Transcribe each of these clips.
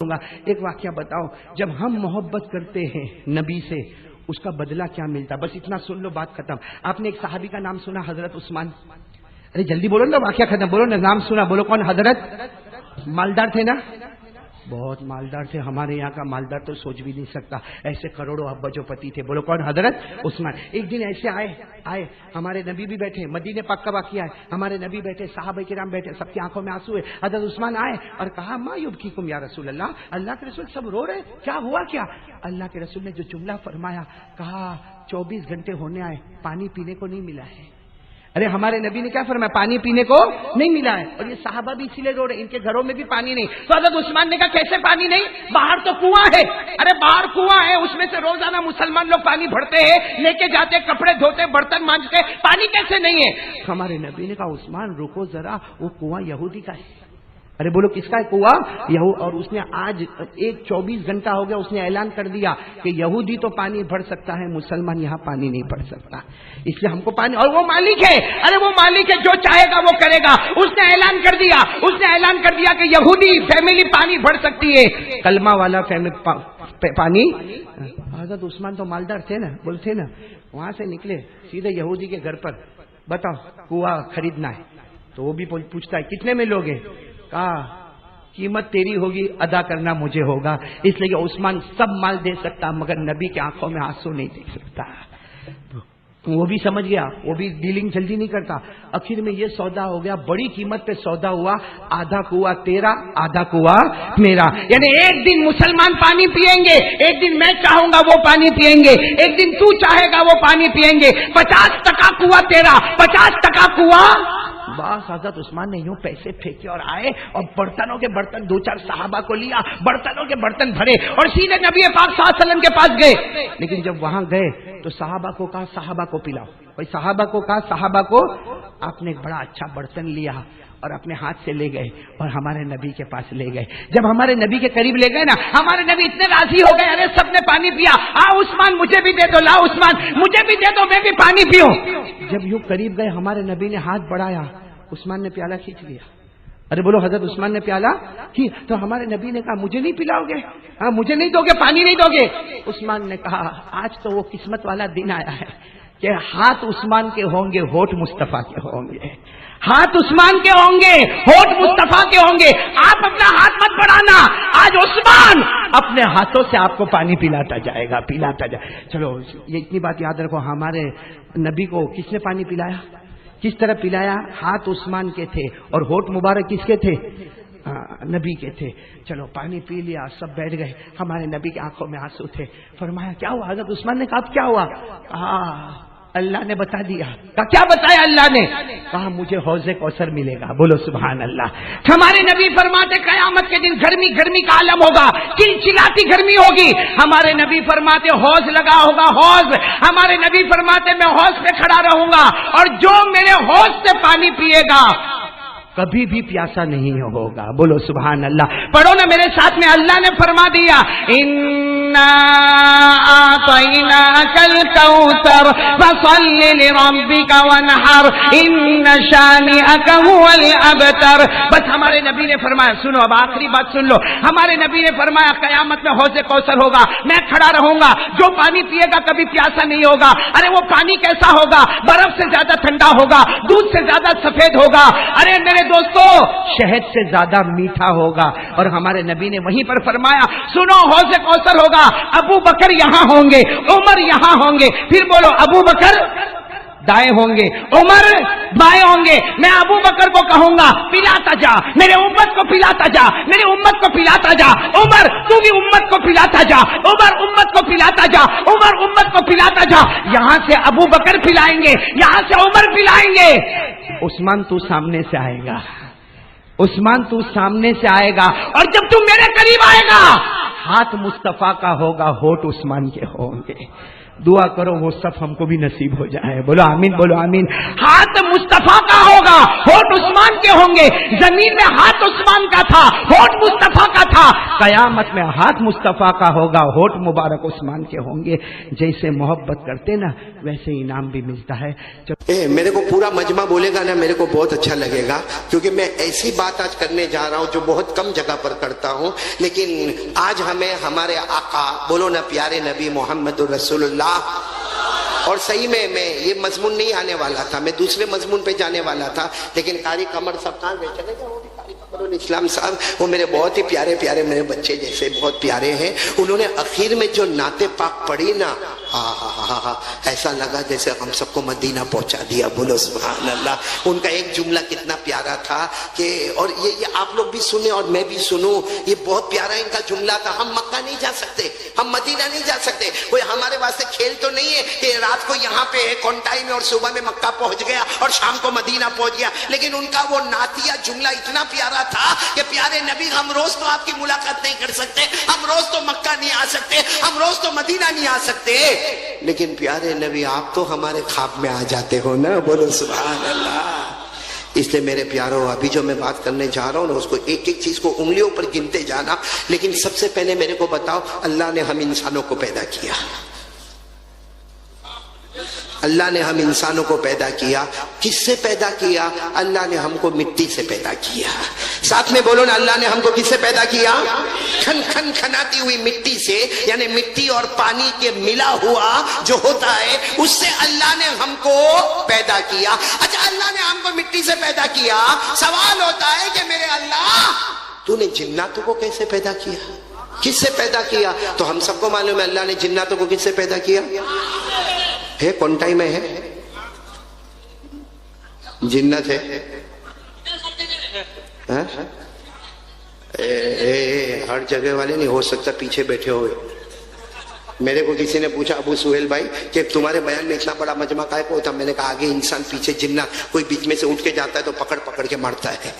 ایک واقعہ بتاؤ، جب ہم محبت کرتے ہیں نبی سے اس کا بدلہ کیا ملتا؟ بس اتنا سن لو، بات ختم۔ آپ نے ایک صحابی کا نام سنا، حضرت عثمان؟ ارے جلدی بولو نا، واقعہ ختم، بولو نا، نام سنا، بولو کون؟ حضرت مالدار تھے نا، بہت مالدار تھے، ہمارے یہاں کا مالدار تو سوچ بھی نہیں سکتا، ایسے کروڑوں ابجوپتی تھے، بولو کون؟ حضرت عثمان۔ ایک دن ایسے آئے ہمارے نبی بھی بیٹھے، مدینے پاک کا واقعہ ہے، ہمارے نبی بیٹھے، صحابہ کرام بیٹھے، سب کی آنکھوں میں آنسو ہے۔ حضرت عثمان آئے اور کہا ما یبکیکم یا رسول اللہ، اللہ کے رسول سب رو رہے، کیا ہوا کیا؟ اللہ کے رسول نے جو جملہ فرمایا، کہا 24 گھنٹے ہونے آئے، پانی پینے کو نہیں ملا ہے۔ ارے ہمارے نبی نے کیا فرمایا؟ پانی پینے کو نہیں ملا ہے، اور یہ صحابہ بھی اسی لیے رو رہے، ان کے گھروں میں بھی پانی نہیں۔ تو حضرت عثمان نے کہا کیسے پانی نہیں؟ باہر تو کنواں ہے، ارے باہر کنواں ہے، اس میں سے روزانہ مسلمان لوگ پانی بھرتے ہیں، لے کے جاتے، کپڑے دھوتے، برتن مانجتے، پانی کیسے نہیں ہے؟ ہمارے نبی نے کہا عثمان رکو ذرا، وہ کنواں یہودی کا ہے۔ ارے بولو کس کا ہے کنواں؟ اور اس نے آج 24 گھنٹہ ہو گیا، اس نے اعلان کر دیا کہ یہودی تو پانی بھر سکتا ہے، مسلمان یہاں پانی نہیں بھر سکتا، اس لیے ہم کو پانی، اور وہ مالک ہے، ارے وہ مالک ہے، جو چاہے گا وہ کرے گا۔ اس نے اعلان کر دیا کہ یہودی فیملی پانی بھر سکتی ہے، کلمہ والا پانی۔ حضرت عثمان تو مالدار تھے نا، بولتے نا، وہاں سے نکلے سیدھے یہودی کے گھر پر، بتاؤ کنواں خریدنا ہے، تو وہ بھی پوچھتا ہے کتنے میں لوگے؟ کہا قیمت تیری ہوگی، ادا کرنا مجھے ہوگا۔ اس لیے عثمان سب مال دے سکتا مگر نبی کی آنکھوں میں آنسو نہیں دیکھ سکتا۔ وہ بھی سمجھ گیا، وہ بھی ڈیلنگ جلدی نہیں کرتا۔ آخر میں یہ سودا ہو گیا، بڑی قیمت پہ سودا ہوا، آدھا کنواں تیرا، آدھا کنواں میرا۔ یعنی ایک دن مسلمان پانی پیئیں گے، ایک دن میں چاہوں گا وہ پانی پیئیں گے، ایک دن تو چاہے گا وہ پانی پیئیں گے۔ 50% کنواں تیرا، 50% کنواں۔ بس حضرت عثمان نے یوں پیسے پھینکے اور آئے اور برتنوں کے برتن 2-4 صحابہ کو لیا، برتنوں کے برتن بھرے اور سیدھے نبی پاک صلی اللہ علیہ وسلم کے پاس گئے۔ لیکن جب وہاں گئے تو صحابہ کو کہا صحابہ کو پلاؤ، بھائی صحابہ کو کہا صحابہ کو، آپ نے ایک بڑا اچھا برتن لیا اور اپنے ہاتھ سے لے گئے اور ہمارے نبی کے پاس لے گئے۔ جب ہمارے نبی کے قریب لے گئے نا، ہمارے نبی اتنے راضی ہو گئے، ارے سب نے پانی پیا، عثمان مجھے بھی دے دو، لا عثمان مجھے بھی دے دو، میں بھی پانی پیوں۔ جب یوں قریب گئے، ہمارے نبی نے ہاتھ بڑھایا، عثمان نے پیالہ کھینچ لیا۔ ارے بولو حضرت عثمان نے پیالہ کی، تو ہمارے نبی نے کہا مجھے نہیں پلاؤ گے؟ ہاں مجھے نہیں دو گے، پانی نہیں دو گے؟ عثمان نے کہا آج تو وہ قسمت والا دن آیا ہے کہ ہاتھ عثمان کے ہوں گے، ہوٹھ مصطفیٰ کے ہوں گے، ہاتھ عثمان کے ہوں گے، ہوٹھ مصطفیٰ کے ہوں گے۔ آپ اپنا ہاتھ مت بڑھانا، آج عثمان اپنے ہاتھوں سے آپ کو پانی پلاتا جائے گا، پلاتا جائے۔ چلو یہ اتنی بات یاد رکھو، ہمارے نبی کو کس نے پانی پلایا، کس طرح پلایا؟ ہاتھ عثمان کے تھے اور ہوٹھ مبارک کس کے تھے؟ نبی کے تھے۔ چلو پانی پی لیا، سب بیٹھ گئے، ہمارے نبی کی آنکھوں میں آنسو تھے۔ فرمایا کیا ہوا؟ حضرت عثمان نے کہا کیا ہوا؟ اللہ نے بتا دیا۔ کہا کیا بتایا اللہ نے؟ کہا مجھے حوض کوثر ملے گا، بولو سبحان اللہ۔ ہمارے نبی فرماتے قیامت کے دن گرمی کا عالم ہوگا، چلچلاتی گرمی ہوگی۔ ہمارے نبی فرماتے حوض لگا ہوگا، حوض۔ ہمارے نبی فرماتے میں حوض پہ کھڑا رہوں گا اور جو میرے حوض سے پانی پیے گا کبھی بھی پیاسا نہیں ہوگا، بولو سبحان اللہ۔ پڑھو نا میرے ساتھ میں، اللہ نے فرما دیا اِنَّا أَعْطَيْنَاكَ الْكَوْثَرَ فَصَلِّ لِرَبِّكَ وَانْحَرْ إِنَّ شَانِئَكَ هُوَ الْأَبْتَرُ۔ بس ہمارے نبی نے فرمایا، سنو اب آخری بات سن لو، ہمارے نبی نے فرمایا قیامت میں حوض کوثر ہوگا، میں کھڑا رہوں گا، جو پانی پیے گا کبھی پیاسا نہیں ہوگا۔ ارے وہ پانی کیسا ہوگا؟ برف سے زیادہ ٹھنڈا ہوگا، دودھ سے زیادہ سفید ہوگا، ارے میرے دوستو شہد سے زیادہ میٹھا ہوگا۔ اور ہمارے نبی نے وہیں پر فرمایا سنو حوض کوثر ہوگا، ابو بکر یہاں ہوں گے، عمر یہاں ہوں گے، پھر بولو ابو بکر دائیں ہوں گے، عمر بائیں ہوں گے۔ میں ابو بکر کو کہوں گا پلاتا جا، میرے امت کو پلاتا جا، میری امت کو پلاتا جا، عمر تو بھی امت کو پلاتا جا، عمر امت کو پلاتا جا، عمر امت کو پلاتا جا۔ یہاں سے ابو بکر پلائیں گے، یہاں سے عمر پلائیں گے۔ عثمان تو سامنے سے آئے گا، عثمان تو سامنے سے آئے گا، اور جب تو میرے قریب آئے گا ہاتھ مصطفیٰ کا ہوگا، ہوٹھ عثمان کے ہوں گے۔ دعا کرو وہ صف ہم کو بھی نصیب ہو جائے. بولو آمین, بولو آمین. ہاتھ مصطفیٰ کا ہوگا, ہونٹ عثمان کے ہوں گے. زمین میں ہاتھ عثمان کا تھا, ہونٹ مصطفیٰ کا تھا. قیامت میں ہاتھ مصطفیٰ کا ہوگا, ہونٹ مبارک عثمان کے ہوں گے. جیسے محبت کرتے نا ویسے انعام بھی ملتا ہے. میرے کو پورا مجمع بولے گا نا, میرے کو بہت اچھا لگے گا, کیونکہ میں ایسی بات آج کرنے جا رہا ہوں جو بہت کم جگہ پر کرتا ہوں. لیکن آج ہمیں ہمارے آقا, بولو نا پیارے نبی محمد رسول اللہ. اور صحیح میں یہ مضمون نہیں آنے والا تھا, میں دوسرے مضمون پہ جانے والا تھا, لیکن قاری قمر صاحب کہاں گئے, چلے گئے وہ بھی, قاری قمر الاسلام صاحب, وہ میرے بہت ہی پیارے پیارے میرے بچے جیسے بہت پیارے ہیں. انہوں نے اخیر میں جو نعت پاک پڑھی نا, ایسا لگا جیسے ہم سب کو مدینہ پہنچا دیا. بولو سبحان اللہ. ان کا ایک جملہ کتنا پیارا تھا کہ, اور یہ آپ لوگ بھی سنیں اور میں بھی سنوں, یہ بہت پیارا ان کا جملہ تھا. ہم مکہ نہیں جا سکتے, ہم مدینہ نہیں جا سکتے, کوئی ہمارے واسطے کھیل تو نہیں ہے کہ رات کو یہاں پہ کونٹائی میں اور صبح میں مکہ پہنچ گیا اور شام کو مدینہ پہنچ گیا. لیکن ان کا وہ نعتیہ جملہ اتنا پیارا تھا کہ پیارے نبی ہم روز تو آپ کی ملاقات نہیں کر سکتے, ہم روز تو مکہ نہیں آ سکتے, ہم روز تو مدینہ نہیں آ سکتے, لیکن پیارے نبی آپ تو ہمارے خواب میں آ جاتے ہو نا. بولو سبحان اللہ. اس لیے میرے پیاروں, ابھی جو میں بات کرنے جا رہا ہوں نا اس کو ایک ایک چیز کو انگلیوں پر گنتے جانا. لیکن سب سے پہلے میرے کو بتاؤ, اللہ نے ہم انسانوں کو پیدا کیا, اللہ نے ہم انسانوں کو پیدا کیا. کس سے پیدا کیا؟ اللہ نے ہم کو مٹی سے پیدا کیا. ساتھ میں بولو نا, اللہ نے ہم کو کس سے پیدا کیا؟ کھن کھن کھناتی ہوئی مٹی سے, یعنی مٹی اور پانی کے ملا ہوا جو ہوتا ہے اس سے اللہ نے ہم کو پیدا کیا. اچھا, اللہ نے ہم کو مٹی سے پیدا کیا. سوال ہوتا ہے کہ میرے اللہ, تو نے جناتوں کو کیسے پیدا کیا, کس سے پیدا کیا؟ تو ہم سب کو معلوم ہے اللہ نے جناتوں کو کس سے پیدا کیا ہے. کونٹائی میں ہے جنت ہے, ہر جگہ والے نہیں ہو سکتا پیچھے بیٹھے ہوئے. میرے کو کسی نے پوچھا, ابو سہیل بھائی کہ تمہارے بیان میں اتنا بڑا مجمع کا ہے کو ہوتا؟ میں نے کہا آگے انسان پیچھے جنات, کوئی بیچ میں سے اٹھ کے جاتا ہے تو پکڑ پکڑ کے مارتا ہے.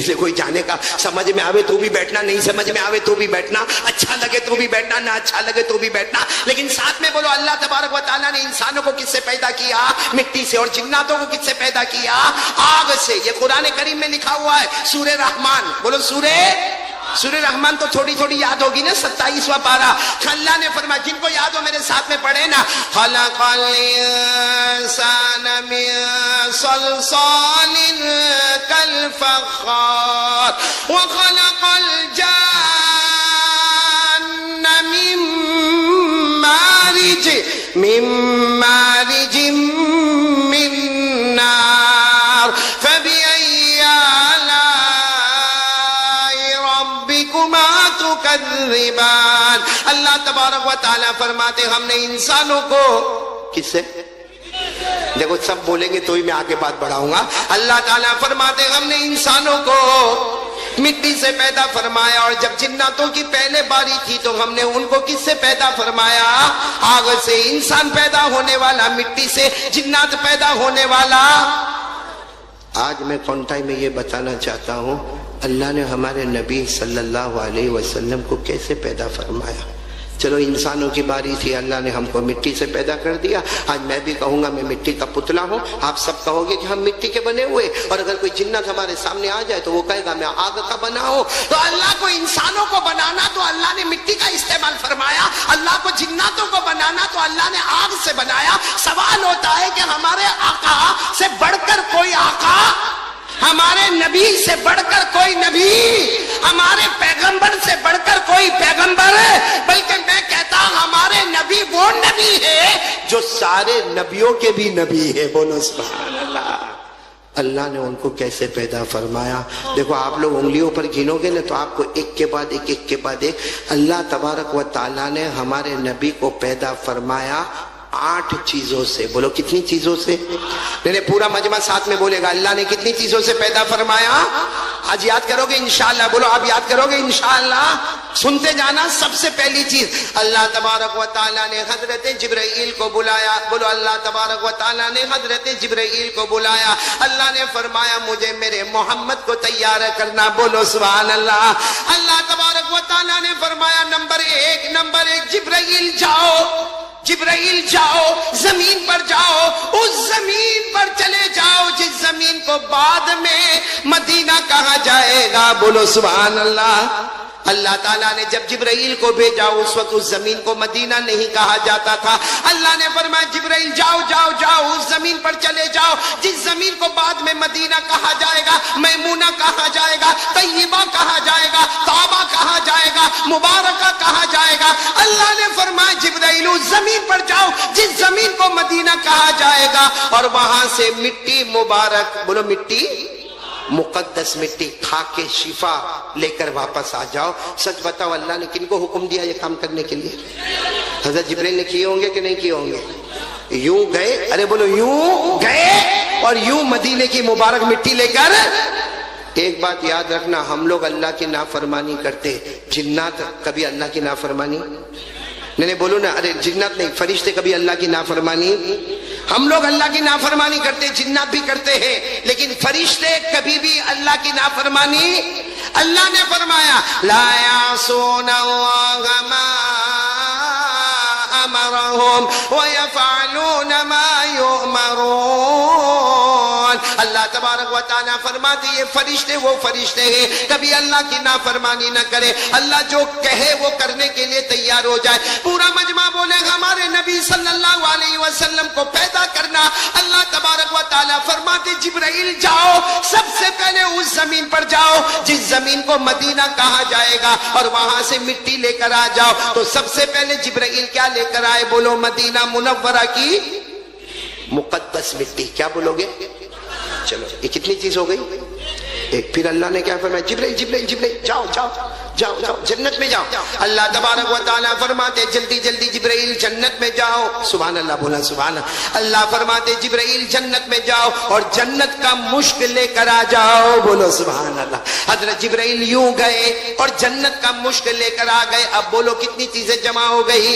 اسے کوئی جانے کا, سمجھ میں آوے تو بھی بیٹھنا, نہیں سمجھ میں آوے تو بھی بیٹھنا, اچھا لگے تو بھی بیٹھنا, نہ اچھا لگے تو بھی بیٹھنا. لیکن ساتھ میں بولو, اللہ تبارک و تعالیٰ نے انسانوں کو کس سے پیدا کیا؟ مٹی سے. اور جناتوں کو کس سے پیدا کیا؟ آگ سے. یہ قرآن کریم میں لکھا ہوا ہے, سورہ رحمان. بولو سورہ رحمان تو تھوڑی تھوڑی یاد ہوگی نا, 27واں پارہ. اللہ نے فرمایا, جن کو یاد ہو میرے ساتھ میں پڑھے نا, خلق الانسان من صلصال کالفخار وخلق الجان من مارج من نار فبأي آلاء ربكما تكذبان. اللہ تبارک و تعالیٰ فرماتے ہم نے انسانوں کو کس سے, دیکھو سب بولیں گے تو ہی میں آگے بات بڑھاؤں گا. اللہ تعالیٰ فرماتے ہم نے انسانوں کو مٹی سے پیدا فرمایا. اور جب جناتوں کی پہلے باری تھی تو ہم نے ان کو کس سے پیدا فرمایا؟ آگ سے. انسان پیدا ہونے والا مٹی سے, جنات پیدا ہونے والا. آج میں کونٹائی میں یہ بتانا چاہتا ہوں, اللہ نے ہمارے نبی صلی اللہ علیہ وسلم کو کیسے پیدا فرمایا. چلو انسانوں کی باری تھی, اللہ نے ہم کو مٹی سے پیدا کر دیا. آج میں بھی کہوں گا میں مٹی کا پتلا ہوں, آپ سب کہو گے کہ ہم مٹی کے بنے ہوئے. اور اگر کوئی جنت ہمارے سامنے آ جائے تو وہ کہے گا میں آگ کا بنا ہوں. تو اللہ کو انسانوں کو بنانا تو اللہ نے مٹی کا استعمال فرمایا, اللہ کو جناتوں کو بنانا تو اللہ نے آگ سے بنایا. سوال ہوتا ہے کہ ہمارے آقا سے بڑھ کر کوئی آقا, ہمارے نبی سے بڑھ کر کوئی نبی, ہمارے پیغمبر سے بڑھ کر کوئی پیغمبر, بلکہ میں کہتا ہوں ہمارے نبی وہ نبی ہے جو سارے نبیوں کے بھی نبی ہے. بولو سبحان اللہ. اللہ نے ان کو کیسے پیدا فرمایا. دیکھو آپ لوگ انگلیوں پر گنو گے نا تو آپ کو ایک کے بعد ایک, ایک کے بعد ایک. اللہ تبارک و تعالیٰ نے ہمارے نبی کو پیدا فرمایا 8 چیزوں سے. بولو کتنی چیزوں سے؟ میں نے پورا مجمع ساتھ میں بولے گا, اللہ نے کتنی چیزوں سے پیدا فرمایا؟ آج یاد کرو گے انشاءاللہ. بولو آپ یاد کرو گے انشاءاللہ. سنتے جانا. سب سے پہلی چیز, اللہ تبارک و تعالیٰ نے حضرت جبرائیل کو بلایا. بولو اللہ تبارک و تعالیٰ نے حضرت جبرائیل کو بلایا. اللہ نے فرمایا مجھے میرے محمد کو تیار کرنا. بولو سبحان اللہ. اللہ تبارک و تعالیٰ نے فرمایا نمبر 1 جبرائیل جاؤ جبرائیل جاؤ زمین پر جاؤ، اس زمین پر چلے جاؤ جس زمین کو بعد میں مدینہ کہا جائے گا، بولو سبحان اللہ۔ اللہ تعالیٰ نے جب جبرائیل کو بھیجا اس وقت اس زمین کو مدینہ نہیں کہا جاتا تھا۔ اللہ نے فرمایا جبرائیل جاؤ جاؤ جاؤ اس زمین پر چلے جاؤ جس زمین کو بعد میں مدینہ کہا جائے گا، میمونہ کہا جائے گا، طیبہ کہا جائے گا، طابہ کہا جائے گا، مبارکہ کہا جائے گا۔ اللہ نے فرمایا جبرائیل اس زمین پر جاؤ جس زمین کو مدینہ کہا جائے گا، اور وہاں سے مٹی مبارک، بولو مٹی مقدس، مٹی کھا کے شفا لے کر واپس آ جاؤ۔ سچ بتاؤ اللہ نے کن کو حکم دیا یہ کام کرنے کے لیے؟ حضرت جبرائیل نے کیے ہوں گے کہ نہیں کیے ہوں گے؟ یوں گئے، ارے بولو یوں گئے اور یوں مدینے کی مبارک مٹی لے کر۔ ایک بات یاد رکھنا، ہم لوگ اللہ کی نافرمانی کرتے، جنات کبھی اللہ کی نافرمانی نہیں بولو نا، ارے جنات نہیں، فرشتے کبھی اللہ کی نافرمانی، ہم لوگ اللہ کی نافرمانی کرتے، جنات بھی کرتے ہیں، لیکن فرشتے کبھی بھی اللہ کی نافرمانی۔ اللہ نے فرمایا لا یعصون اللہ ما امرهم ویفعلون ما یؤمرون۔ اللہ تبارک و تعالیٰ فرماتے یہ فرشتے وہ فرشتے ہیں، کبھی اللہ کی نافرمانی نہ کرے، اللہ جو کہے وہ کرنے کے لیے تیار ہو جائے۔ پورا مجمع بولے گا ہمارے نبی صلی اللہ علیہ وسلم کو پیدا کرنا۔ اللہ تبارک و تعالیٰ فرماتے جبرائیل جاؤ سب سے پہلے اس زمین پر جاؤ جس زمین کو مدینہ کہا جائے گا، اور وہاں سے مٹی لے کر آ جاؤ۔ تو سب سے پہلے جبرائیل کیا لے کر آئے؟ بولو مدینہ منورہ کی مقدس مٹی۔ کیا بولو گے؟ چلو یہ کتنی چیز ہو گئی؟ ایک۔ پھر اللہ نے کیا فرمایا جبرائیل جبرائیل جبرائیل جاؤ جاؤ جاؤ جاؤ جنت میں جاؤ۔ اللہ تبارک و تعالیٰ فرماتے جلدی جلدی جبرائیل جنت میں جاؤ۔ سبحان اللہ بولا سبحان اللہ۔ اللہ فرماتے جبرائیل جنت میں جاؤ اور جنت کا مشک لے کر آ جاؤ، بولو سبحان اللہ۔ حضرت جبرائیل یوں گئے اور جنت کا مشک لے کر آ گئے۔ اب بولو کتنی چیزیں جمع ہو گئی؟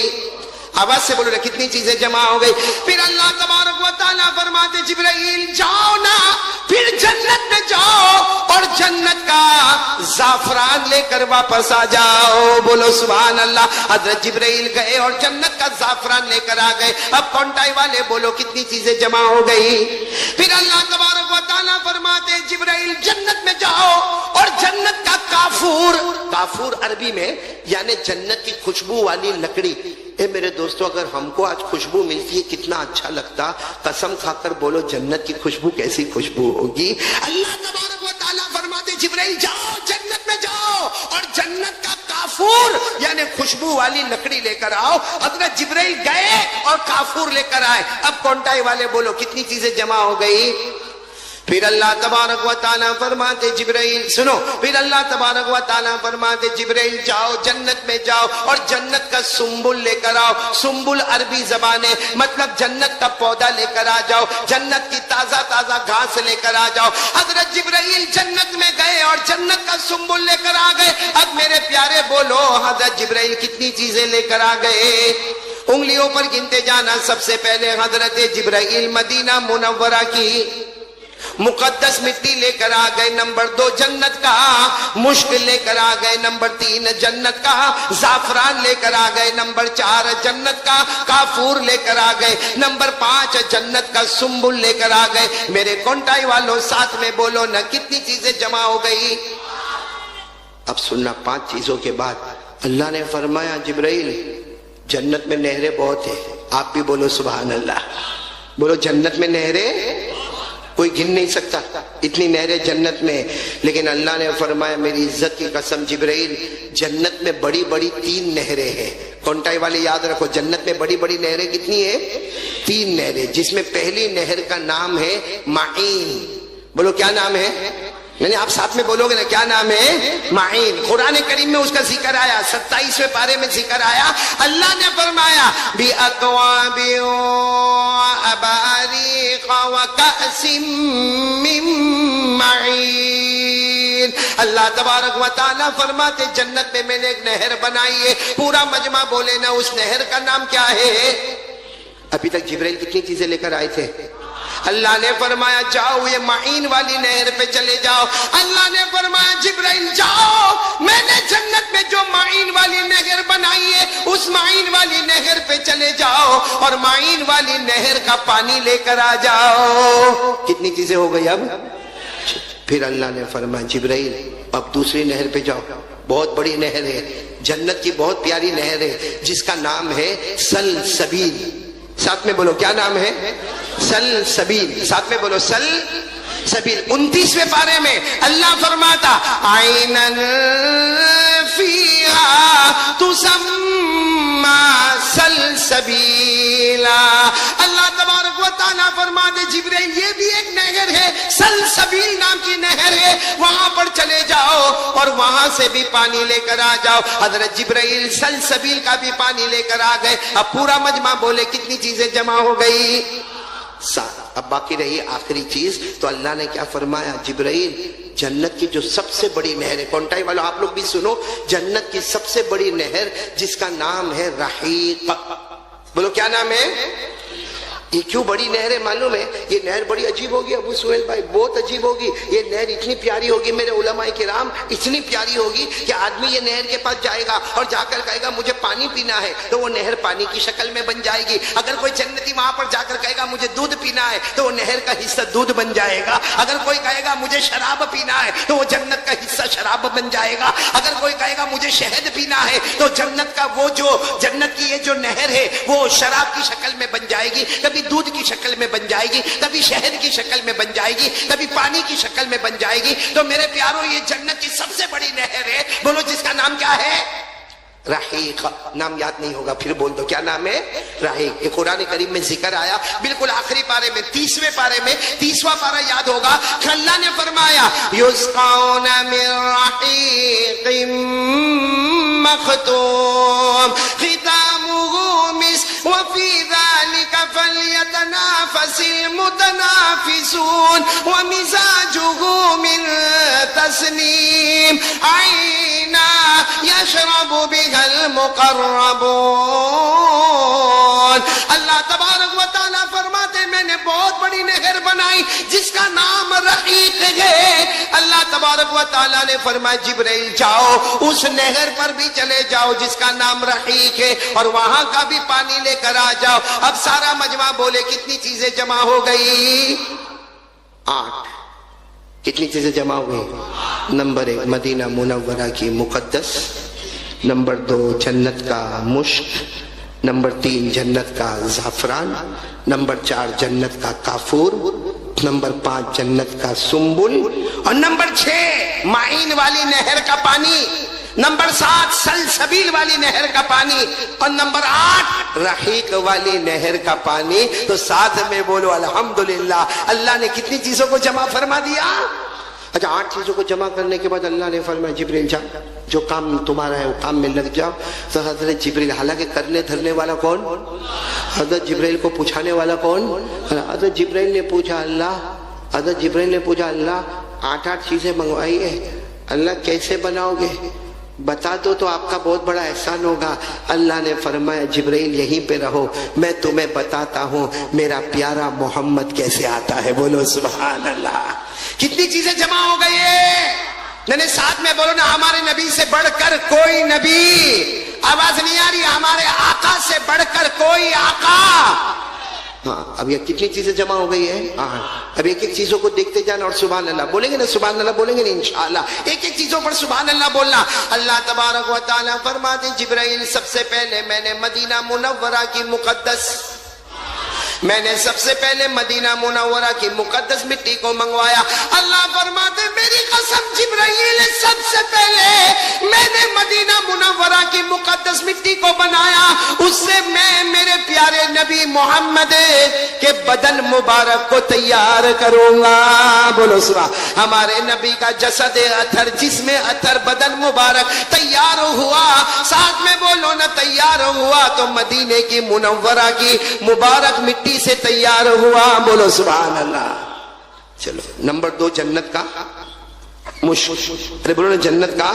آواز سے بولو نا کتنی چیزیں جمع ہو گئی؟ پھر اللہ تبارک و تعالیٰ فرماتے جبرائیل جاؤ نا، پھر جنت میں جاؤ اور جنت کا زعفران لے کر واپس آ جاؤ، بولو سبحان اللہ۔ حضرت جبرائیل گئے اور جنت کا زعفران لے کر آ گئے۔ اب کونٹائی والے بولو کتنی چیزیں جمع ہو گئی؟ پھر اللہ تبارک و تعالیٰ فرماتے جبرائیل جنت میں جاؤ اور جنت کا کافور، کافور عربی میں یعنی جنت کی خوشبو والی لکڑی۔ اے میرے دوستو اگر ہم کو آج خوشبو ملتی ہے کتنا اچھا لگتا، قسم کھا کر بولو جنت کی خوشبو کیسی خوشبو ہوگی۔ اللہ تبارک و تعالیٰ فرماتے جبرائیل جاؤ جنت میں جاؤ اور جنت کا کافور یعنی خوشبو والی لکڑی لے کر آؤ۔ حضرت جبرائیل گئے اور کافور لے کر آئے۔ اب کونٹائی والے بولو کتنی چیزیں جمع ہو گئی؟ پھر اللہ تبارک و تعالیٰ فرماتے جبرائیل سنو، پھر اللہ تبارک و تعالیٰ فرماتے جبرائیل جاؤ جنت میں جاؤ اور جنت کا سنبل لے کر آؤ۔ سنبل عربی زبان ہے، مطلب جنت کا پودا لے کر آ جاؤ، جنت کی تازہ تازہ گھاس لے کر آ جاؤ۔ حضرت جبرائیل جنت میں گئے اور جنت کا سنبل لے کر آ گئے۔ اب میرے پیارے بولو حضرت جبرائیل کتنی چیزیں لے کر آ گئے؟ انگلیوں پر گنتے جانا۔ سب سے پہلے حضرت جبرائیل مدینہ منورہ کی مقدس مٹی لے کر آ گئے۔ نمبر 2 جنت کا مشک لے کر آ گئے۔ نمبر 3 جنت کا زعفران لے کر آ گئے۔ نمبر 4 جنت کا کافور لے کر آ گئے۔ نمبر 5 جنت کا سنبل لے کر آ گئے۔ میرے کونٹائی والوں ساتھ میں بولو نا کتنی چیزیں جمع ہو گئی؟ اب سننا 5 چیزوں کے بعد اللہ نے فرمایا جبرائیل جنت میں نہریں بہت ہیں، آپ بھی بولو سبحان اللہ، بولو جنت میں نہریں کوئی گن نہیں سکتا، اتنی نہریں جنت میں۔ لیکن اللہ نے فرمایا میری عزت کی قسم جبرائیل جنت میں بڑی بڑی 3 نہریں ہیں۔ کونٹائی والے یاد رکھو جنت میں بڑی بڑی نہریں کتنی ہیں؟ 3 نہریں، جس میں پہلی نہر کا نام ہے معین۔ بولو کیا نام ہے؟ نہیں آپ ساتھ میں بولو گے نا کیا نام ہے؟ معین۔ قرآن کریم میں اس کا ذکر آیا، 27ویں پارے میں ذکر آیا۔ اللہ نے فرمایا بِأَكْوَابٍ وَأَبَارِيقَ وَكَأْسٍ مِّن مَّعِينٍ۔ اللہ تبارک و تعالیٰ فرماتے جنت میں نے ایک نہر بنائی ہے۔ پورا مجمع بولے نا اس نہر کا نام کیا ہے؟ ابھی تک جبرائیل کتنی چیزیں لے کر آئے تھے؟ اللہ نے فرمایا جاؤ یہ معین والی نہر پہ چلے جاؤ۔ اللہ نے فرمایا جبرائیل جاؤ، میں نے جنت میں جو معین والی نہر بنائی ہے اس معین والی نہر پہ چلے جاؤ۔ اور معین والی نہر کا پانی لے کر آ جاؤ. کتنی چیزیں ہو گئی اب؟ پھر اللہ نے فرمایا جبرائیل اب دوسری نہر پہ جاؤ. بہت بڑی نہر ہے, جنت کی بہت پیاری نہر ہے جس کا نام ہے سلسبیل. ساتھ میں بولو کیا نام ہے؟ سلسبیل. ساتھ میں بولو سلسبیل. 29ویں پارے میں اللہ فرماتا عینن فیہا تسمی سلسبیلا. اللہ تبارک و تعالیٰ فرماتے جبرائیل یہ بھی ایک نہر ہے, سلسبیل نام کی نہر ہے, وہاں پر چلے جاؤ اور وہاں سے بھی پانی لے کر آ جاؤ. حضرت جبرائیل سلسبیل کا بھی پانی لے کر آ گئے. اب پورا مجمع بولے کتنی چیزیں جمع ہو گئی؟ 7. اب باقی رہی آخری چیز. تو اللہ نے کیا فرمایا جبرائیل جنت کی جو سب سے بڑی نہر ہے, کونٹائی والوں آپ لوگ بھی سنو, جنت کی سب سے بڑی نہر جس کا نام ہے رحیق. بولو کیا نام ہے؟ یہ کیوں بڑی نہر ہے معلوم ہے؟ یہ نہر بڑی عجیب ہوگی ابو سہیل بھائی, بہت عجیب ہوگی. یہ نہر اتنی پیاری ہوگی میرے علماء کرام, اتنی پیاری ہوگی کہ آدمی یہ نہر کے پاس جائے گا اور جا کر کہے گا مجھے پانی پینا ہے تو وہ نہر پانی کی شکل میں بن جائے گی. اگر کوئی جنتی وہاں پر جا کر کہے گا مجھے دودھ پینا ہے تو وہ نہر کا حصہ دودھ بن جائے گا. اگر کوئی کہے گا مجھے شراب پینا ہے تو وہ جنت کا حصہ شراب بن جائے گا. اگر کوئی کہے گا مجھے شہد پینا ہے تو جنت کا وہ جو جنت کی یہ جو نہر ہے وہ شراب کی شکل میں بن جائے گی, کبھی دودھ کی شکل میں بن جائے گی, کبھی شہد کی شکل میں بن جائے گی, کبھی پانی کی شکل میں بن جائے گی. تو میرے پیاروں یہ جنت کی سب سے بڑی نہر ہے, بولو جس کا نام کیا ہے؟ رحیق. نام یاد نہیں ہوگا پھر بول دو کیا نام ہے؟ رحیق. یہ قرآن کریم میں ذکر آیا بالکل آخری پارے میں 30ویں پارے میں. 30واں پارہ یاد ہوگا. اللہ نے فرمایا یسقون من رحیق مختوم ختامہ مسک وفی ذلک فلیتنافس المتنافسون ومزاجہ من تسنیم عینا یشرب بها المقربون. اللہ تبارک و تعالیٰ فرماتے میں نے بہت بڑی نہر بنائی جس کا نام رحیق ہے. اللہ تبارک و تعالیٰ نے فرمایا جبرائیل جاؤ اس نہر پر بھی چلے جاؤ جس کا نام رحیق ہے اور وہاں کا بھی پانی لے کر آ جاؤ. اب سارا مجمع بولے کتنی چیزیں جمع ہو گئی؟ 8. کتنی چیزیں جمع ہو گئی؟ نمبر 1 مدینہ منورہ کی مقدس, نمبر 2 جنت کا مشک, نمبر 3 جنت کا زعفران, نمبر 4 جنت کا کافور, نمبر 5 جنت کا سنبل, اور نمبر 6 معین والی نہر کا پانی, نمبر 7 سلسبیل والی نہر کا پانی, اور نمبر 8 رحیق والی نہر کا پانی. تو ساتھ میں بولو الحمدللہ. اللہ نے کتنی چیزوں کو جمع فرما دیا؟ اچھا 8 چیزوں کو جمع کرنے کے بعد اللہ نے فرمایا جبرائیل جا, جو کام تمہارا ہے وہ کام میں لگ جاؤ. تو حضرت جبرائیل, حالانکہ کرنے دھرنے والا کون؟ حضرت جبرائیل کو پوچھانے والا کون؟ حضرت جبرائیل نے پوچھا اللہ, حضرت جبرائیل نے پوچھا اللہ 8 چیزیں منگوائی ہے, اللہ کیسے بناؤ گے؟ بتا دو تو آپ کا بہت بڑا احسان ہوگا. اللہ نے فرمایا جبرائیل یہیں پہ رہو, میں تمہیں بتاتا ہوں میرا پیارا محمد کیسے آتا ہے. بولو سبحان اللہ. کتنی چیزیں جمع ہو گئی ہے؟ میں نے ساتھ میں بولو نا, ہمارے نبی سے بڑھ کر کوئی نبی. آواز نہیں آ رہی؟ ہمارے آقا سے بڑھ کر کوئی آقا. ہاں اب یہ کتنی چیزیں جمع ہو گئی ہے؟ اب ایک ایک چیزوں کو دیکھتے جانا اور سبحان اللہ بولیں گے نا, سبحان اللہ بولیں گے نا انشاءاللہ. ایک ایک چیزوں پر سبحان اللہ بولنا. اللہ تبارک و تعالیٰ فرماتے جبرائیل سب سے پہلے میں نے مدینہ منورہ کی مقدس, میں نے سب سے پہلے مدینہ منورہ کی مقدس مٹی کو منگوایا. اللہ فرماتے میری قسم جبرائیل سب سے پہلے میں نے مدینہ منورہ کی مقدس مٹی کو بنایا, اس سے میں میرے پیارے نبی محمد کے بدن مبارک کو تیار کروں گا. بولو سبحان. ہمارے نبی کا جسد اطہر, جسم اطہر, بدن مبارک تیار ہوا. ساتھ میں بولو نا تیار ہوا تو مدینے کی منورہ کی مبارک مٹی سے تیار ہوا. بولو سبحان اللہ. چلو نمبر 2 جنت کا مشک. ارے بولو نا جنت کا.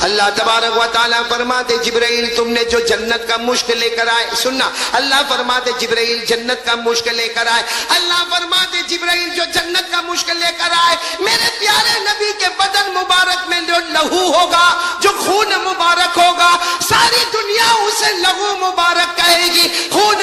اللہ تبارک و تعالیٰ فرماتے جبرائیل تم نے جو جنت کا مشک لے کر آئے, سننا, اللہ فرماتے جبرائیل جنت کا مشک لے کر آئے. اللہ فرماتے جبرائیل جو جنت کا مشک لے کر آئے میرے پیارے نبی کے بدن مبارک میں جو لہو ہوگا, جو خون مبارک ہوگا, ساری دنیا اسے لہو مبارک کہے گی, خون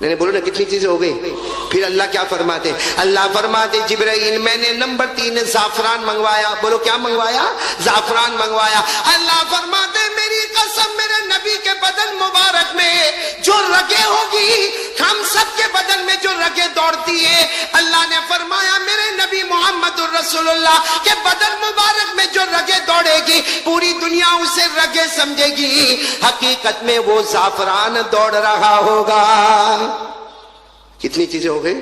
میں نے بولو نا کتنی چیزیں ہو گئی. پھر اللہ کیا فرماتے؟ اللہ فرماتے جبرائیل میں نے نمبر 3 زعفران منگوایا. بولو کیا منگوایا؟ زعفران منگوایا. اللہ فرماتے میری قسم میرے نبی کے بدن مبارک میں جو رگیں ہوگی، ہم سب کے بدن میں جو رگیں دوڑتی ہے، اللہ نے فرمایا میرے نبی محمد الرسول اللہ کے بدن مبارک میں جو رگیں دوڑے گی پوری دنیا اسے رگیں سمجھے گی، حقیقت میں وہ زعفران دوڑ رہا ہوگا. کتنی چیزیں ہو گئی؟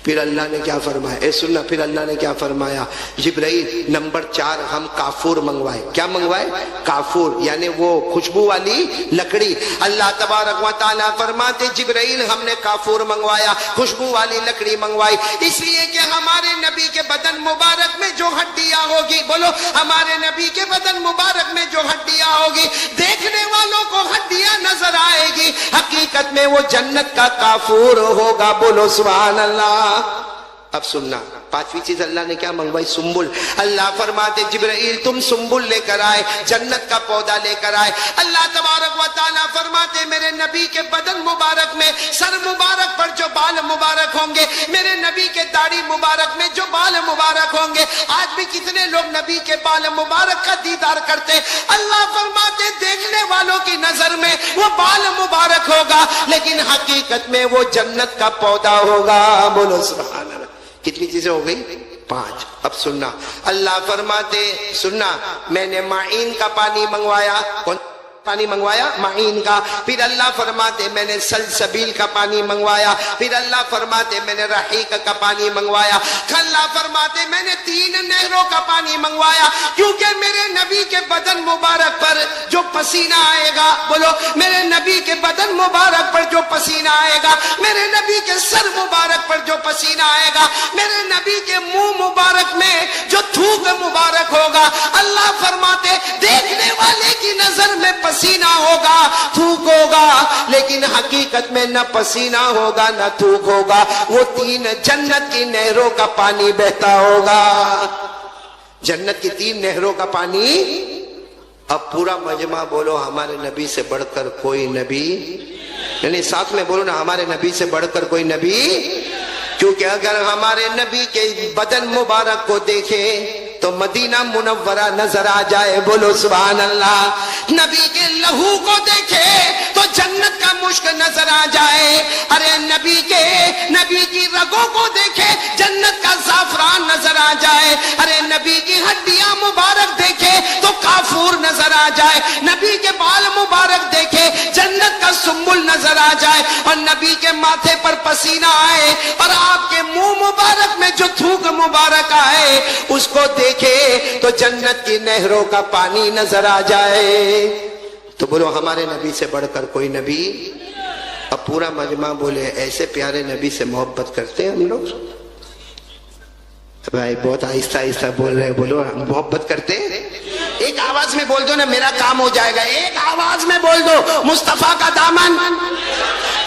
پھر اللہ نے کیا فرمایا؟ اے سننا، پھر اللہ نے کیا فرمایا؟ جبرائیل نمبر 4 ہم کافور منگوائے. کیا منگوائے؟ کافور، یعنی وہ خوشبو والی لکڑی. اللہ تبارک و تعالیٰ فرماتے جبرائیل ہم نے کافور منگوایا، خوشبو والی لکڑی منگوائی، اس لیے کہ ہمارے نبی کے بدن مبارک میں جو ہڈیاں ہوگی، بولو ہمارے نبی کے بدن مبارک میں جو ہڈیاں ہوگی دیکھنے والوں کو ہڈیاں نظر آئے گی، حقیقت میں وہ جنت کا کافور ہوگا. بولو سبحان اللہ. اب سننا، 5ویں چیز اللہ نے کیا منگوائی؟ سنبل. اللہ فرماتے جبرائیل تم سنبل لے کر آئے، جنت کا پودا لے کر آئے. اللہ تبارک و تعالیٰ فرماتے میرے نبی کے بدن مبارک میں سر مبارک پر جو بال مبارک ہوں گے، میرے نبی کے داڑھی مبارک میں جو بال مبارک ہوں گے. آج بھی کتنے لوگ نبی کے بال مبارک کا دیدار کرتے. اللہ فرماتے دیکھنے والوں کی نظر میں وہ بال مبارک ہوگا لیکن حقیقت میں وہ جنت کا پودا ہوگا. بولو سبحان اللہ. کتنی چیزیں ہو گئی؟ 5. اب سننا، اللہ فرماتے سننا میں نے معین کا پانی منگوایا. کون پانی منگوایا؟ معین کا. پھر اللہ فرماتے میں نے سلسبیل کا پانی منگوایا. پھر اللہ فرماتے میں نے رحیق کا پانی منگوایا. اللہ فرماتے میں نے 3 نہروں کا پانی منگوایا کیونکہ میرے نبی کے بدن مبارک پر جو پسینہ آئے گا، بولو میرے نبی کے بدن مبارک پر جو پسینہ آئے گا، میرے نبی کے سر مبارک پر جو پسینہ آئے گا، میرے نبی کے منہ مبارک میں جو تھوک مبارک ہوگا، اللہ فرماتے دیکھنے والے کی نظر میں پسینہ ہوگا، تھوک ہوگا، لیکن حقیقت میں نہ پسینہ ہوگا نہ تھوک ہوگا. وہ 3 جنت کی نہروں کا پانی بہتا ہوگا. جنت کی 3 نہروں کا پانی. اب پورا مجمع بولو ہمارے نبی سے بڑھ کر کوئی نبی، یعنی ساتھ میں بولو نا ہمارے نبی سے بڑھ کر کوئی نبی. کیونکہ اگر ہمارے نبی کے بدن مبارک کو دیکھے تو مدینہ منورہ نظر آ جائے. بولو سبحان اللہ. نبی کے لہو کو دیکھے تو جنت کا مشک نظر آ جائے. ارے نبی کی رگوں کو دیکھے جنت کا زعفران نظر آ جائے. ارے نبی کی ہڈیاں مبارک دیکھے تو کافور نظر آ جائے. نبی کے بال مبارک دیکھے جنت کا سنبل نظر آ جائے. اور نبی کے ماتھے پر پسینہ آئے اور آپ کے منہ مبارک میں جو تھوک مبارک آئے اس کو دیکھے تو جنت کی نہروں کا پانی نظر آ جائے. تو بولو ہمارے نبی سے بڑھ کر کوئی نبی. اب پورا مجمع بولے ایسے پیارے نبی سے محبت کرتے ہیں ہم لوگ. بھائی بہت آہستہ آہستہ بول رہے، بولو محبت کرتے ہیں. ایک آواز میں بول دو نا میرا کام ہو جائے گا. ایک آواز میں بول دو مصطفیٰ کا دامن.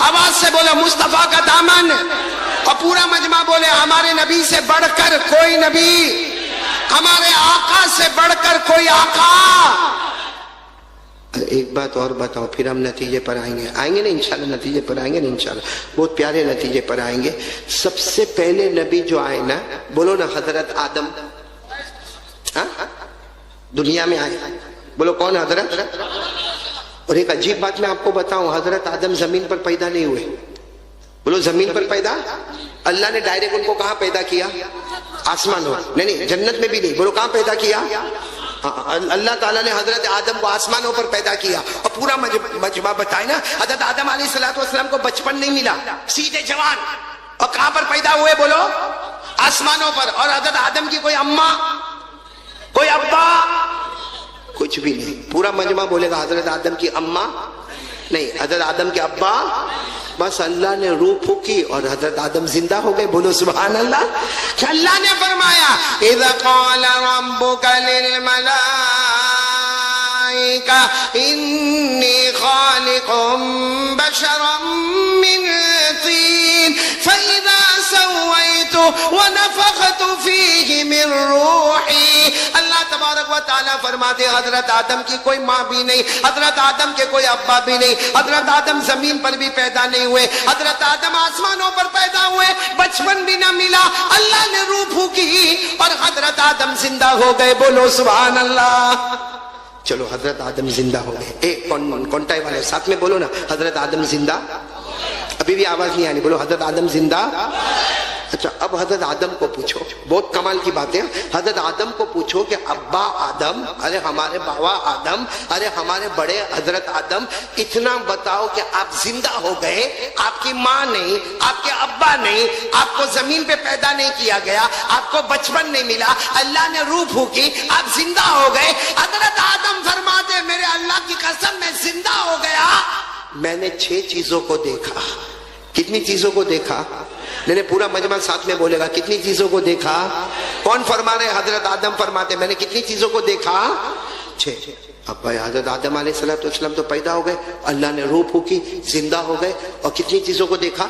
آواز سے بولو مصطفیٰ کا دامن. اور پورا مجمع بولے ہمارے نبی سے بڑھ کر کوئی نبی، ہمارے آقا سے بڑھ کر کوئی آقا. ایک بات اور بتاؤ پھر ہم نتیجے پر آئیں گے نا انشاءاللہ. نتیجے پر آئیں گے نا انشاءاللہ، بہت پیارے نتیجے پر آئیں گے. سب سے پہلے نبی جو آئے نا، بولو نا حضرت آدم. دنیا میں آئے، بولو کون حضرت. اور ایک عجیب بات میں آپ کو بتاؤں، حضرت آدم زمین پر پیدا نہیں ہوئے. بولو زمین پر پیدا. اللہ نے ڈائریکٹ ان کو کہاں پیدا کیا؟ آسمان ہو. نہیں جنت میں بھی نہیں. بولو کہاں پیدا کیا؟ اللہ تعالیٰ نے حضرت آدم کو آسمانوں پر پیدا کیا. اور پورا مجمع بتائے نا حضرت آدم علیہ السلام کو بچپن نہیں ملا، سیدھے جوان. اور کہاں پر پیدا ہوئے؟ بولو آسمانوں پر. اور حضرت آدم کی کوئی اماں کوئی ابا کچھ بھی نہیں. پورا مجمع بولے گا حضرت آدم کی اماں نہیں، حضرت آدم کے ابا. بس اللہ نے روح پھونکی اور حضرت آدم زندہ ہو گئے. بولو سبحان اللہ. اللہ نے فرمایا اذا قال ربك للملائکہ انی خالق بشرا من طین فاذا سویتہ ونفخت فيه من روحي. اللہ تبارک و تعالیٰ فرماتے حضرت آدم کی کوئی ماں بھی نہیں, حضرت آدم کے کوئی ابا بھی نہیں, حضرت آدم زمین پر بھی پیدا نہیں ہوئے, حضرت آدم آسمانوں پر پیدا ہوئے, بچپن بھی نہ ملا, اللہ نے روح پھونکی اور حضرت آدم زندہ ہو گئے. بولو سبحان اللہ. چلو حضرت آدم زندہ ہو گئے. کونٹائی والے ساتھ میں بولو نا, حضرت آدم زندہ. ابھی بھی آواز نہیں آنی, بولو حضرت آدم زندہ. اچھا اب حضرت آدم کو پوچھو, بہت کمال کی بات ہے, حضرت آدم کو پوچھو کہ ابا آدم, ارے ہمارے باوا آدم, ارے ہمارے بڑے حضرت آدم, اتنا بتاؤ کہ آپ زندہ ہو گئے, آپ کی ماں نہیں, آپ کے ابا نہیں, آپ کو زمین پہ پیدا نہیں کیا گیا, آپ کو بچپن نہیں ملا, اللہ نے روح پھونکی, آپ زندہ ہو گئے. حضرت آدم فرماتے میرے اللہ کی قسم میں زندہ ہو گیا, میں نے 6 چیزوں کو دیکھا. کتنی چیزوں کو دیکھا؟ نہیں پورا مجمع ساتھ میں بولے گا, کتنی چیزوں کو دیکھا؟ کون فرما رہے؟ حضرت آدم فرماتے میں نے کتنی چیزوں کو دیکھا؟ 6. اب بھائی حضرت آدم علیہ السلام تو پیدا ہو گئے, اللہ نے روح پھونکی, زندہ ہو گئے, اور کتنی چیزوں کو دیکھا؟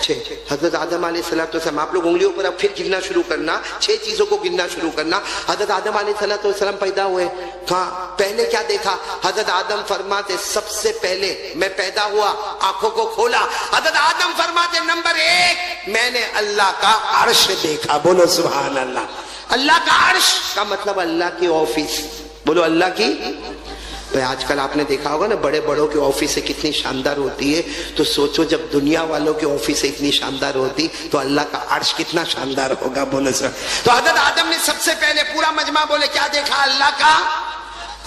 6. حضرت آدم علیہ السلام, آپ لوگ انگلیوں پر اب پھر گننا شروع کرنا, 6 چیزوں کو گننا شروع کرنا. حضرت آدم علیہ السلام پیدا ہوئے, کہاں پہلے کیا دیکھا؟ حضرت آدم فرماتے سب سے پہلے میں پیدا ہوا, آنکھوں کو کھولا, حضرت آدم فرماتے نمبر 1 میں نے اللہ کا عرش دیکھا. بولو سبحان اللہ. اللہ کا عرش کا مطلب اللہ کی آفس. بولو اللہ کی. آج کل آپ نے دیکھا ہوگا نا بڑے بڑوں کی آفس کتنی شاندار ہوتی ہے, تو سوچو جب دنیا والوں کی آفس اتنی شاندار ہوتی تو اللہ کا عرش کتنا شاندار ہوگا. بولو سر. تو حضرت آدم نے سب سے پہلے, پورا مجمع بولے کیا دیکھا؟ اللہ کا.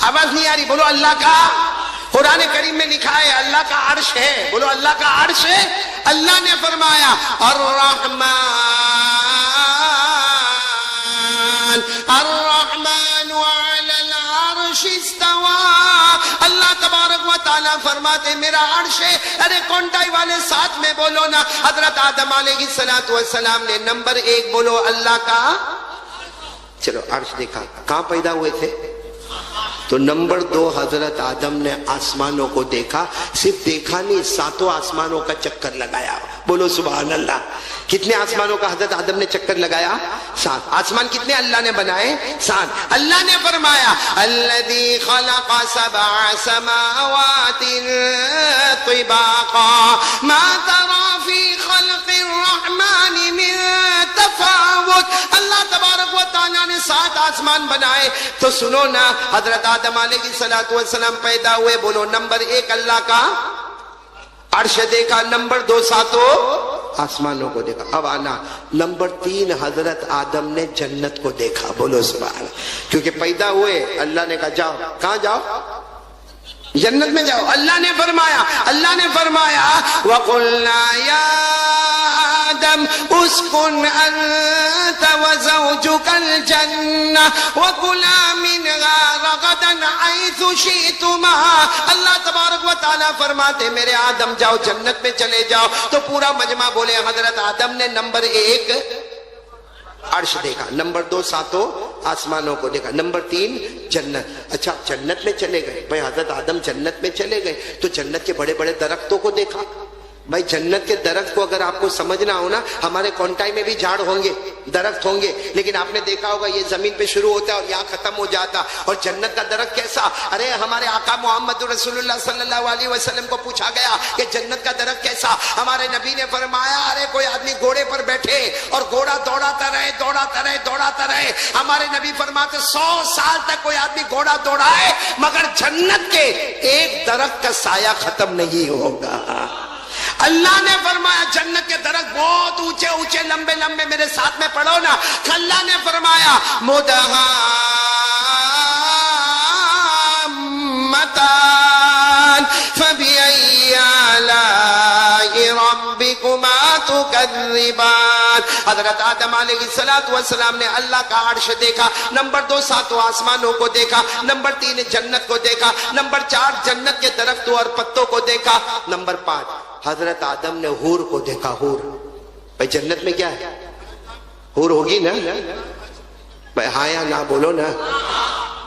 آواز نہیں آ رہی, بولو اللہ کا. قرآن کریم میں لکھا ہے اللہ کا عرش ہے. بولو اللہ کا عرش ہے. اللہ نے فرمایا الرحمن علی العرش استوى. اللہ تبارک و تعالیٰ فرماتے میرا عرش ہے. ارے کونٹائی والے ساتھ میں بولو نا. حضرت آدم علیہ السلام نے نمبر 1 بولو اللہ کا. چلو عرش دیکھا. کہاں پیدا ہوئے تھے؟ تو نمبر 2 حضرت آدم نے آسمانوں کو دیکھا. صرف دیکھا نہیں, 7 آسمانوں کا چکر لگایا. بولو سبحان اللہ. کتنے آسمانوں کا حضرت آدم نے چکر لگایا؟ 7. آسمان کتنے اللہ نے بنائے؟ 7. اللہ نے فرمایا الذی خلق 7 سماوات طباقا ما ترى فی خلق الرحمن من تفاوت. اللہ تبارک و تعالیٰ نے 7 آسمان بنائے. تو سنو نا, حضرت آدم علیہ السلام پیدا ہوئے. بولو نمبر 1 اللہ کا عرش دیکھا, نمبر 2 7 آسمانوں کو دیکھا. اب آنا نمبر 3 حضرت آدم نے جنت کو دیکھا. بولو سبحان اللہ. کیونکہ پیدا ہوئے اللہ نے کہا جاؤ. کہاں جاؤ؟ جنت میں جاؤ. اللہ نے فرمایا وَقُلْنَا يَا آدم اسكن أنت وزوجك الجنة وكلا منها رغدا حيث شئتما. اللہ تبارک و تعالیٰ فرماتے میرے آدم جاؤ جنت میں چلے جاؤ. تو پورا مجمع بولے حضرت آدم نے نمبر 1 عرش دیکھا, نمبر 2 7 آسمانوں کو دیکھا, نمبر 3 جنت. اچھا جنت میں چلے گئے. بھائی حضرت آدم جنت میں چلے گئے تو جنت کے بڑے بڑے درختوں کو دیکھا. بھائی جنت کے درخت کو اگر آپ کو سمجھنا ہو نا, ہمارے کونٹائی میں بھی جھاڑ ہوں گے, درخت ہوں گے, لیکن آپ نے دیکھا ہوگا یہ زمین پہ شروع ہوتا ہے اور یہاں ختم ہو جاتا. اور جنت کا درخت کیسا؟ ارے ہمارے آقا محمد رسول اللہ صلی اللہ علیہ وسلم کو پوچھا گیا کہ جنت کا درخت کیسا. ہمارے نبی نے فرمایا ارے کوئی آدمی گھوڑے پر بیٹھے اور گھوڑا دوڑاتا رہے. ہمارے نبی فرماتے 100 سال تک کوئی آدمی گھوڑا دوڑائے مگر جنت کے ایک درخت کا سایہ ختم نہیں ہوگا. اللہ نے فرمایا جنت کے درخت بہت اونچے اونچے لمبے لمبے, میرے ساتھ میں پڑھو نا. اللہ نے فرمایا مدہامتان فبأي آلاء ربكما تكذبان. حضرت آدم علیہ السلام نے اللہ کا عرش دیکھا, نمبر 2 7 آسمانوں کو دیکھا, نمبر 3 جنت کو دیکھا, نمبر 4 جنت کے درختوں اور پتوں کو دیکھا, نمبر 5 حضرت آدم نے حور کو دیکھا. حور بھائی جنت میں کیا ہے؟ حور ہوگی نا بھائی, ہاں یا نہ بولو نا.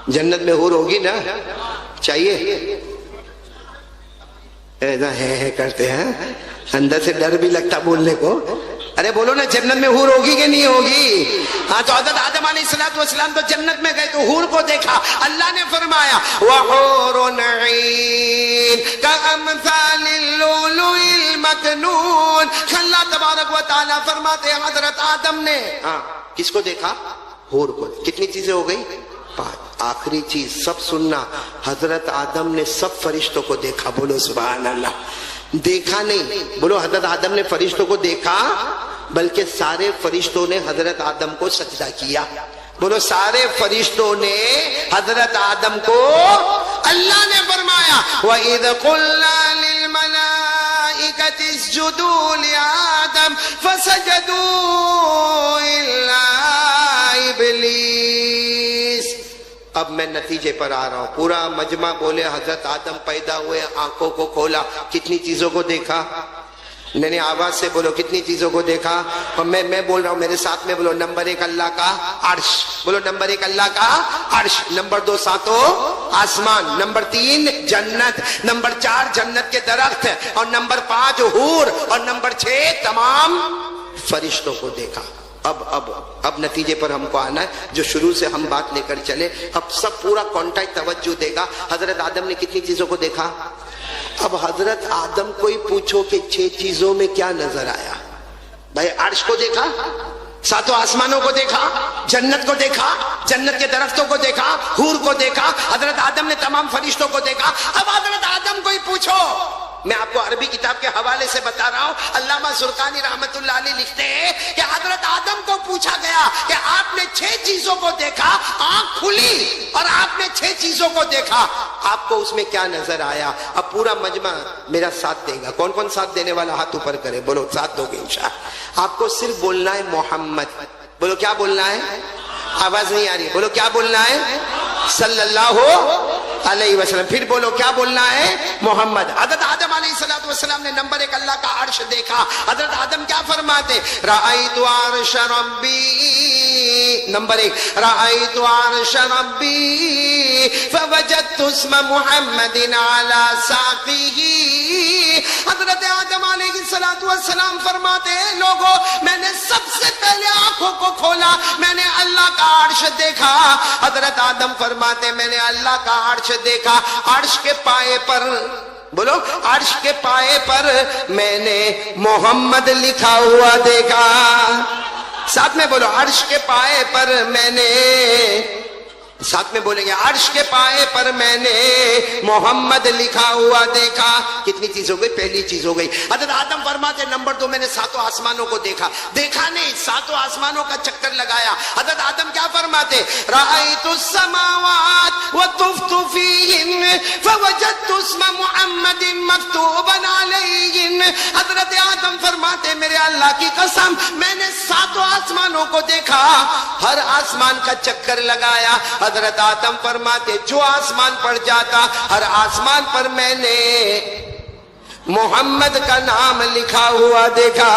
جنت میں حور ہوگی نا؟ چاہیے ایسا ہے کرتے ہیں, اندر سے ڈر بھی لگتا بولنے کو. ارے بولو نا جنت میں حور ہوگی کہ نہیں ہوگی؟ ہاں تو حضرت آدم علیہ السلام تو جنت میں گئے تو حور کو دیکھا. اللہ نے فرمایا وَحُورٌ عِينٌ كَأَمْثَالِ اللُّؤْلُؤِ الْمَكْنُونِ. اللہ تبارک و تعالیٰ فرماتے ہیں حضرت آدم نے کس کو دیکھا؟ حور کو. کتنی چیزیں ہو گئی؟ 5. آخری چیز سب سننا، حضرت آدم نے سب فرشتوں کو دیکھا. بولو سبحان اللہ. دیکھا نہیں، بولو حضرت آدم نے فرشتوں کو دیکھا، بلکہ سارے فرشتوں نے حضرت آدم کو سجدہ کیا. بولو سارے فرشتوں نے حضرت آدم کو. اللہ نے فرمایا وَإِذْ قُلْنَا لِلْمَلَائِكَةِ اسْجُدُوا لِآدَمَ فَسَجَدُوا إِلَّا إِبْلِيسَ. اب میں نتیجے پر آ رہا ہوں. پورا مجمع بولے حضرت آدم پیدا ہوئے، آنکھوں کو کھولا، کتنی چیزوں کو دیکھا؟ نہیں آواز سے بولو کتنی چیزوں کو دیکھا؟ اور میں بول رہا ہوں میرے ساتھ میں بولو. نمبر 1 اللہ کا عرش. بولو نمبر 1 اللہ کا عرش. نمبر 2 ساتوں آسمان. نمبر 3 جنت. نمبر 4 جنت کے درخت. اور نمبر 5 حور. اور نمبر 6 تمام فرشتوں کو دیکھا. اب نتیجے پر ہم کو آنا ہے جو شروع سے ہم بات لے کر چلے. اب سب پورا کانٹیکٹ توجہ دے گا. حضرت آدم نے کتنی چیزوں کو دیکھا؟ اب حضرت آدم کو ہی پوچھو کہ 6 چیزوں میں کیا نظر آیا؟ بھائی عرش کو دیکھا، ساتوں آسمانوں کو دیکھا، جنت کو دیکھا، جنت کے درختوں کو دیکھا، حور کو دیکھا. حضرت آدم نے تمام فرشتوں کو دیکھا. اب حضرت آدم کو ہی پوچھو. میں آپ کو عربی کتاب کے حوالے سے بتا رہا ہوں. علامہ زرقانی رحمت اللہ علیہ لکھتے ہیں کہ حضرت آدم کو پوچھا گیا کہ آپ نے 6 چیزوں کو دیکھا، آنکھ کھلی اور آپ نے 6 چیزوں کو دیکھا، آپ کو اس میں کیا نظر آیا؟ اب پورا مجمع میرا ساتھ دے گا. کون کون ساتھ دینے والا ہاتھ اوپر کرے؟ بولو ساتھ دو گے انشاءاللہ. آپ کو صرف بولنا ہے محمد. بولو کیا بولنا ہے؟ آواز نہیں آ رہی. بولو کیا بولنا ہے؟ صلی اللہ علیہ وسلم. پھر بولو کیا بولنا ہے؟ محمد. حضرت آدم علیہ السلام نے نمبر 1 اللہ کا عرش دیکھا. حضرت آدم کیا فرماتے؟ رأیت عرش ربی. نمبر 1 رأیت عرش ربی فوجدت اسم محمد علی ساقیہ. حضرت آدم علیہ السلام فرماتے ہیں لوگوں میں نے سب سے پہلے آنکھوں کو کھولا، میں نے اللہ کا عرش دیکھا. حضرت آدم فرماتے میں نے اللہ کا عرش دیکھا. عرش کے پائے پر، بولو عرش کے پائے پر میں نے محمد لکھا ہوا دیکھا. ساتھ میں بولو عرش کے پائے پر میں نے، ساتھ میں بولیں گے عرش کے پائے پر میں نے محمد لکھا ہوا دیکھا. کتنی چیز ہو گئی؟ پہلی چیز ہو گئی. حضرت آدم فرماتے نمبر 2 میں نے ساتوں آسمانوں کو دیکھا. دیکھا نہیں، ساتوں آسمانوں کا چکر لگایا. حضرت آدم کیا فرماتے؟ رأیت السماوات وطفت فیہن فوجدت اسم محمد مکتوبا علیہن. حضرت آدم فرماتے میرے اللہ کی قسم میں نے ساتوں آسمانوں کو دیکھا، ہر آسمان کا چکر لگایا. حضرت آدم فرماتے جو آسمان پر جاتا ہر آسمان پر میں نے محمد کا نام لکھا ہوا دیکھا.